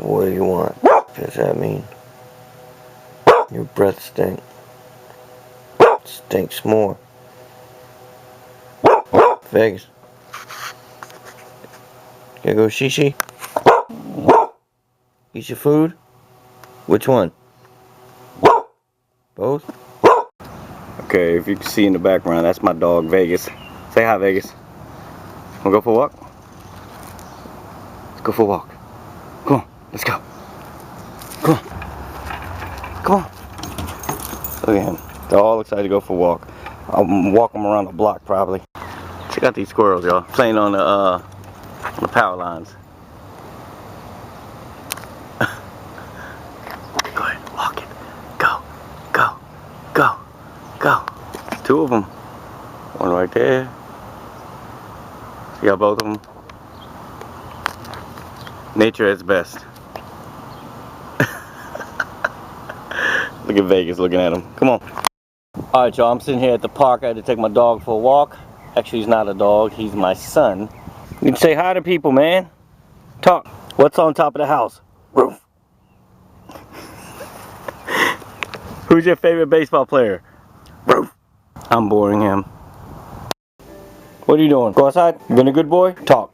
What do you want? What does that mean? Your breath stinks. Stinks more. Vegas. Gotta go shishi? Eat your food? Which one? Both? Okay, if you can see in the background, that's my dog Vegas. Say hi, Vegas. Wanna go for a walk? Let's go for a walk. Come on, let's go. Come on. Come on. Look at him. They're all excited to go for a walk. I'll walk them around the block probably. Check out these squirrels, y'all. Playing on the power lines. Go ahead, walk it. Go, go, go, go. Two of them. One right there. See how both of them? Nature at its best. Look at Vegas looking at him. Come on. Alright, y'all, I'm sitting here at the park. I had to take my dog for a walk. Actually, he's not a dog. He's my son. You can say hi to people, man. Talk. What's on top of the house? Roof. Who's your favorite baseball player? Roof. I'm boring him. What are you doing? Go outside? You been a good boy? Talk.